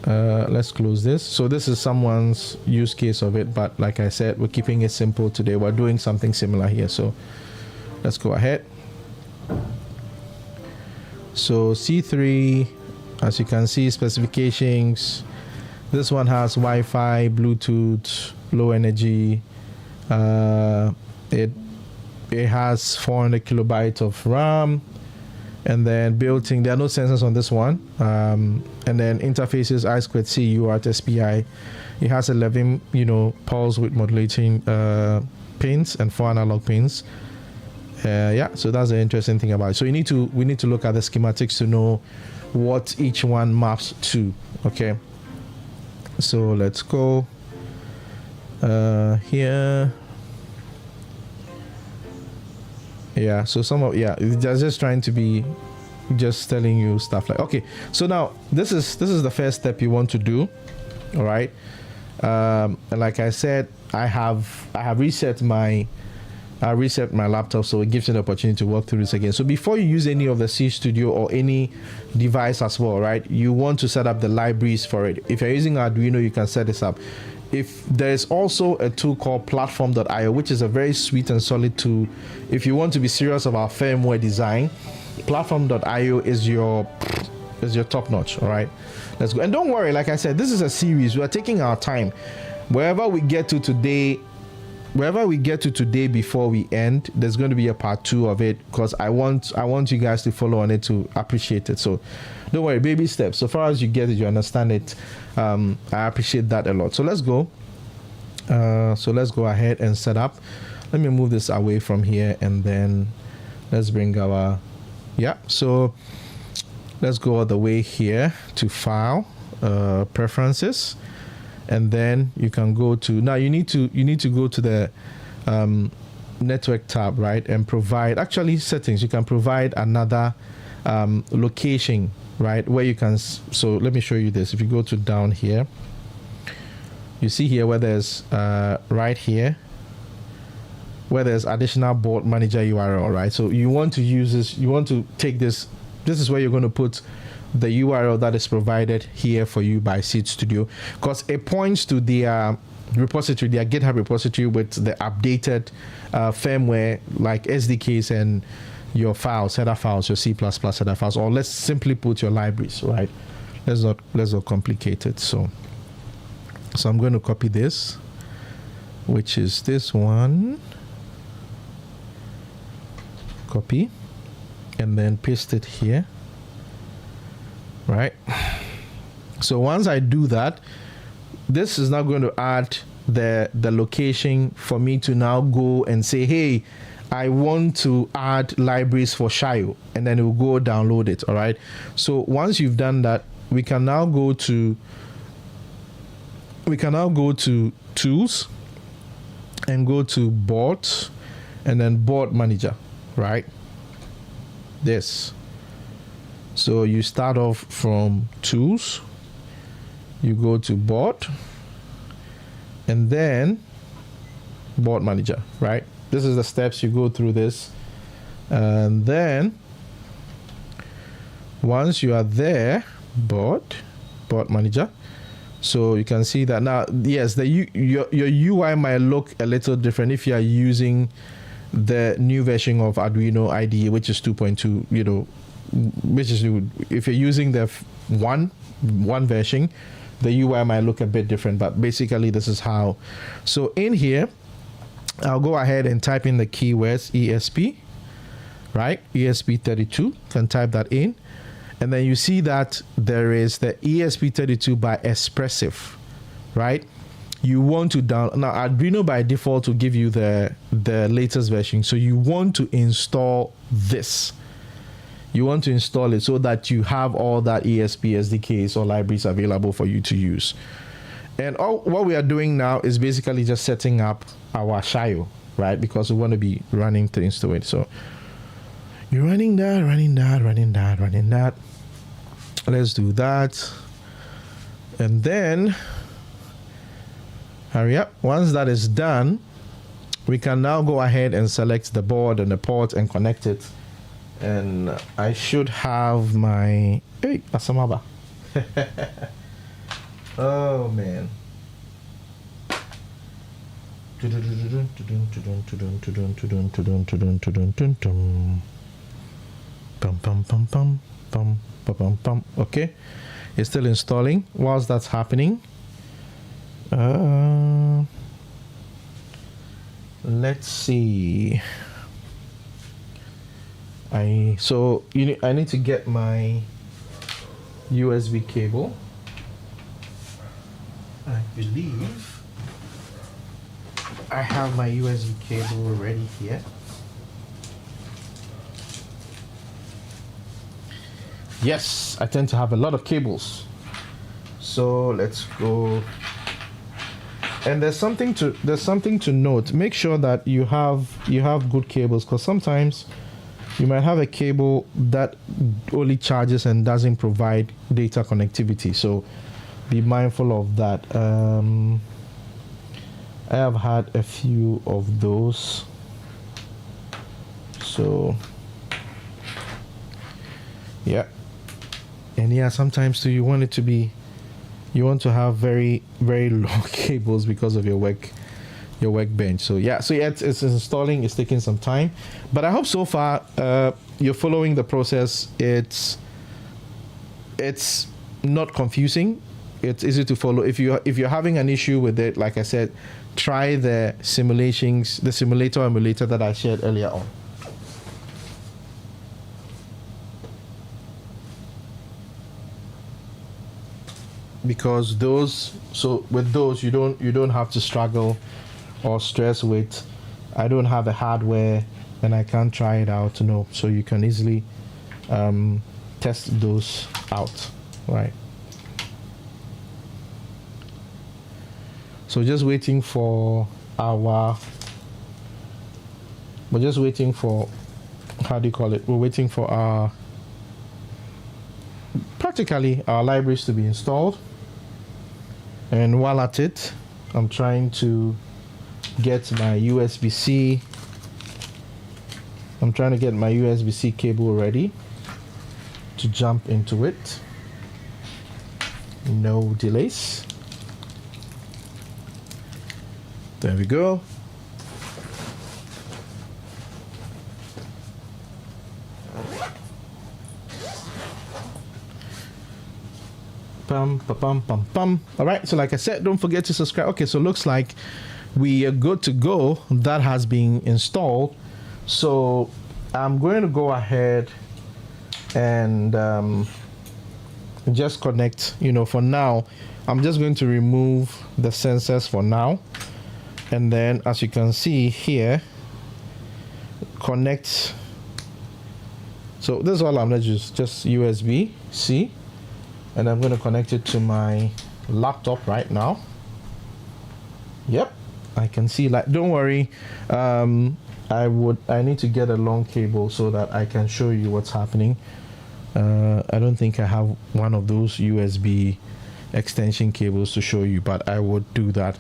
Let's close this. So this is someone's use case of it, but like I said, we're keeping it simple today. We're doing something similar here, so let's go ahead. So C3, as you can see, specifications. This one has Wi-Fi, Bluetooth, low energy. It has 400 kilobytes of RAM, and then built-in. There are no sensors on this one. And then interfaces I2C, UART, SPI. It has 11, pulse width modulating pins and 4 analog pins. So that's the interesting thing about it. So we need to look at the schematics to know what each one maps to. Okay. So let's go here. Yeah. So they're just trying to be just telling you stuff like, okay. So now this is the first step you want to do. All right. And like I said, I have reset my I reset my laptop, so it gives you an opportunity to work through this again. So before you use any of the C Studio or any device as well, right, you want to set up the libraries for it. If you're using Arduino, you can set this up. If there's also a tool called platform.io, which is a very sweet and solid tool. If you want to be serious about firmware design, platform.io is your top notch. All right, let's go. And don't worry, like I said, this is a series. We are taking our time. Wherever we get to today before we end, there's going to be a part 2 of it, because I want you guys to follow on it to appreciate it. So don't worry, baby steps. So far as you get it, you understand it. I appreciate that a lot. So let's go. So let's go ahead and set up. Let me move this away from here, and then let's bring our so let's go all the way here to File, Preferences. And then you can go to, now you need to go to the network tab, right, and provide actually settings. You can provide another location, right, where you can. So let me show you this. If you go to down here, you see here where there's right here where there's additional board manager URL, right? So you want to use this. You want to take this. This is where you're going to put the URL that is provided here for you by Seed Studio, because it points to their repository, their GitHub repository, with the updated firmware like SDKs and your files, header files, your C++ header files, or let's simply put your libraries, right? Let's not complicate it. So I'm going to copy this, which is this one, copy, and then paste it here. Right. So once I do that, this is now going to add the location for me to now go and say, hey, I want to add libraries for XIAO, and then it will go download it. All right. So once you've done that, we can now go to Tools and go to Board, and then Board Manager, right? This. So you start off from Tools, you go to Board, and then Board Manager, right? This is the steps. You go through this, and then once you are there, Board Manager. So you can see that now, yes, your UI might look a little different if you are using the new version of Arduino IDE, which is 2.2, you know, which is, if you're using the one version, the UI might look a bit different, but basically this is how. So in here, I'll go ahead and type in the keywords ESP, right? ESP32, can type that in, and then you see that there is the ESP32 by Espressif, right? You want to download. Now Arduino by default will give you the latest version, so you want to install this. You want to install it so that you have all that ESP SDKs or libraries available for you to use. And what we are doing now is basically just setting up our XIAO, right? Because we want to be running things to it. So you're running that. Let's do that. And then hurry up. Once that is done, we can now go ahead and select the board and the port and connect it. And I should have my Asamaba. Oh man. Okay, it's still installing. Whilst that's happening, let's see. I need to get my USB cable. I believe I have my USB cable already here. Yes, I tend to have a lot of cables. So let's go. And there's something to note. Make sure that you have good cables, because sometimes you might have a cable that only charges and doesn't provide data connectivity. So be mindful of that. I have had a few of those. So yeah, and yeah, sometimes too you want it to be, you want to have very very long cables because of your workbench. So yeah, it's installing. It's taking some time, but I hope so far you're following the process. It's not confusing. It's easy to follow. If you're having an issue with it, like I said, try the simulator emulator that I shared earlier on. Because with those you don't have to struggle or stress with, I don't have the hardware and I can't try it out. No, so you can easily test those out, right? So just waiting for how do you call it? We're waiting for our libraries to be installed. And while at it, I'm trying to get my USB-C. I'm trying to get my USB-C cable ready to jump into it. No delays. There we go. Pum, pum, pum, pum. All right, so like I said, don't forget to subscribe. Okay, so looks like we are good to go. That has been installed. So I'm going to go ahead and just connect. For now, I'm just going to remove the sensors for now. And then, as you can see here, connect. So this is all I'm going to use, just USB-C. And I'm going to connect it to my laptop right now. Yep, I can see. Like, don't worry. I need to get a long cable so that I can show you what's happening. I don't think I have one of those USB extension cables to show you, but I would do that.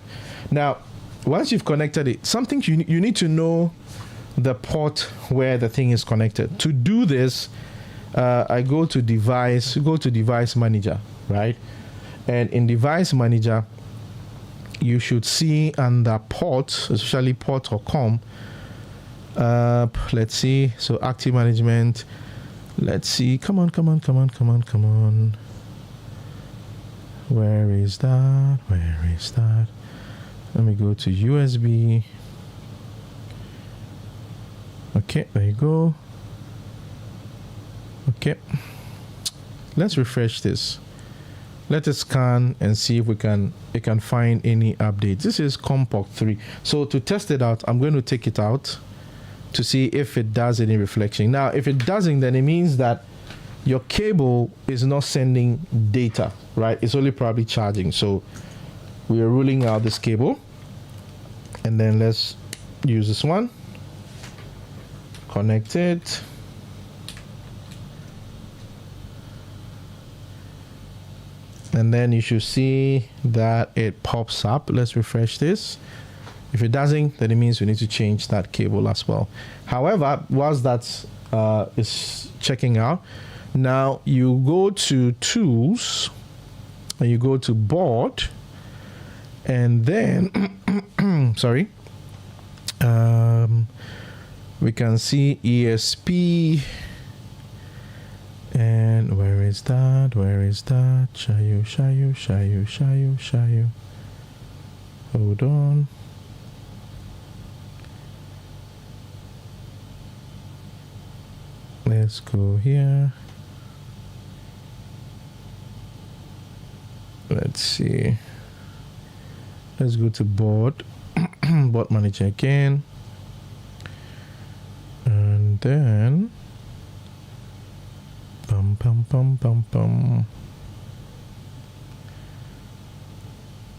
Now, once you've connected it, something you need to know the port where the thing is connected. To do this, I go to device manager, right? And in device manager, you should see under port, especially port or com. Let's see. So active management. Let's see. Come on. Where is that? Let me go to USB. Okay, there you go. Okay, let's refresh this. Let us scan and see if it can find any updates. This is Comport 3. So to test it out, I'm going to take it out to see if it does any reflection. Now, if it doesn't, then it means that your cable is not sending data, right? It's only probably charging. So we are ruling out this cable. And then let's use this one. Connect it. And then you should see that it pops up. Let's refresh this. If it doesn't, then it means we need to change that cable as well. However, whilst that is checking out, now you go to tools and you go to board, and then sorry, we can see ESP. And where is that? XIAO. Hold on. Let's go here. Let's see. Let's go to board. Board manager again. And then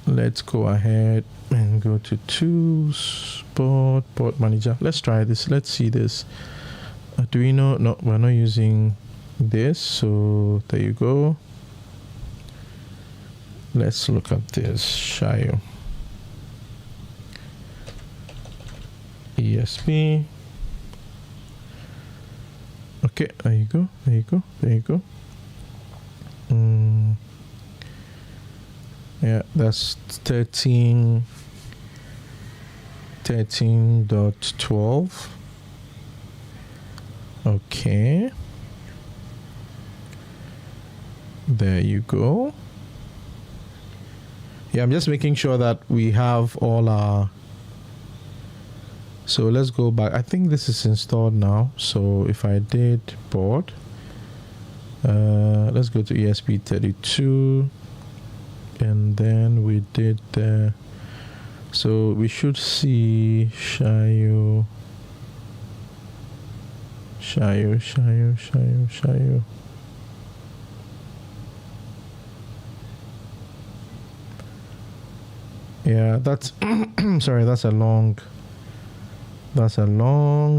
let's go ahead and go to tools, board manager. Let's try this. Let's see this. Do we know? No, we're not using this. So there you go. Let's look at this. XIAO ESP. Okay, there you go, there you go, there you go. Yeah, that's 13.12. Okay, there you go. Yeah, I'm just making sure that we have all our, so let's go back. I think this is installed now. So if I did board, let's go to ESP32, and then we did the, so we should see XIAO. Yeah, that's sorry, that's a long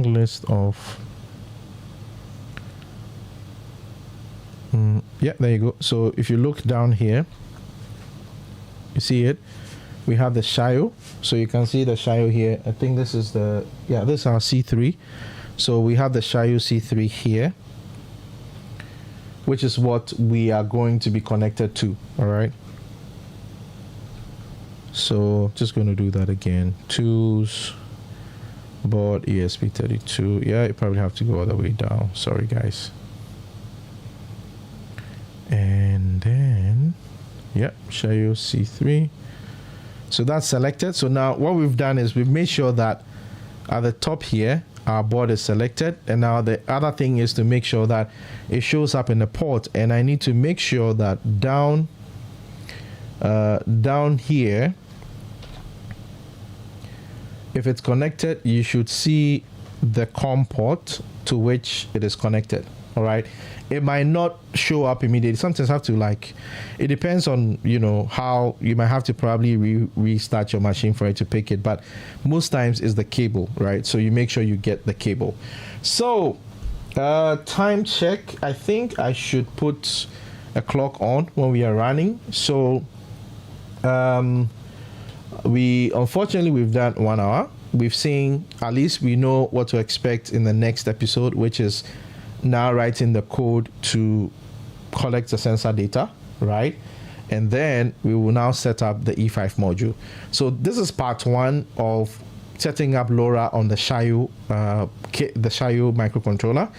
list of yeah, there you go. So if you look down here, you see it, we have the XIAO. So you can see the XIAO here. I think this is the, yeah, this is our C3. So we have the XIAO C3 here, which is what we are going to be connected to. All right, so just going to do that again. Tools, board, ESP32. Yeah, you probably have to go all the way down. Sorry, guys. And then, yeah, XIAO C3. So that's selected. So now what we've done is we've made sure that at the top here, our board is selected. And now the other thing is to make sure that it shows up in the port. And I need to make sure that down here, if it's connected, you should see the COM port to which it is connected. All right, it might not show up immediately. Sometimes have to, like, it depends on, you know, how you might have to probably restart your machine for it to pick it, but most times is the cable, right? So you make sure you get the cable. So time check, I think I should put a clock on when we are running. So unfortunately we've done 1 hour. We've seen, at least we know what to expect in the next episode, which is now writing the code to collect the sensor data, right? And then we will now set up the E5 module. So this is part 1 of setting up LoRA on the XIAO microcontroller.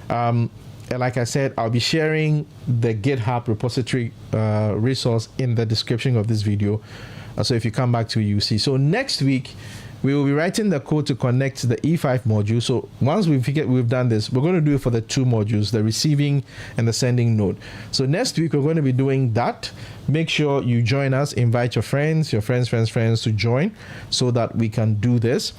And like I said, I'll be sharing the GitHub repository resource in the description of this video. So if you come back to it, you see. So next week, we will be writing the code to connect the E5 module. So once we've done this, we're going to do it for the 2 modules, the receiving and the sending node. So next week, we're going to be doing that. Make sure you join us, invite your friends to join so that we can do this.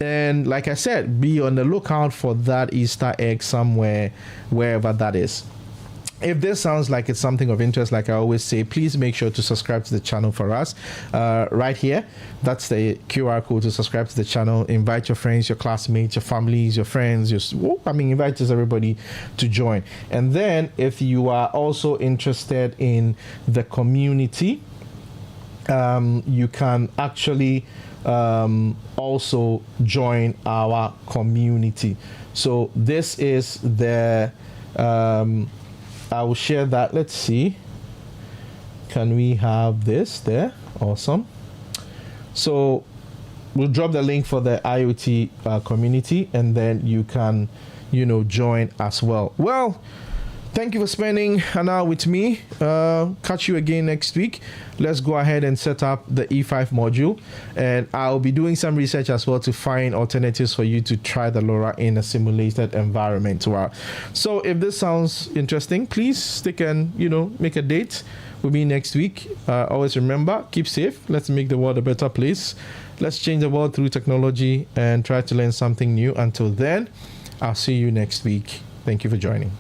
And like I said, be on the lookout for that Easter egg somewhere, wherever that is. If this sounds like it's something of interest, like I always say, please make sure to subscribe to the channel for us. Right here, that's the QR code to subscribe to the channel. Invite your friends, your classmates, your families, your friends, invite everybody to join. And then if you are also interested in the community, you can actually also join our community. So this is the I will share that. Let's see. Can we have this there? Awesome. So we'll drop the link for the IoT community, and then you can, join as well. Well, thank you for spending an hour with me. Catch you again next week. Let's go ahead and set up the E5 module, and I'll be doing some research as well to find alternatives for you to try the LoRa in a simulated environment. So if this sounds interesting, please stick and make a date with me next week. Always remember, keep safe. Let's make the world a better place. Let's change the world through technology and try to learn something new. Until then, I'll see you next week. Thank you for joining.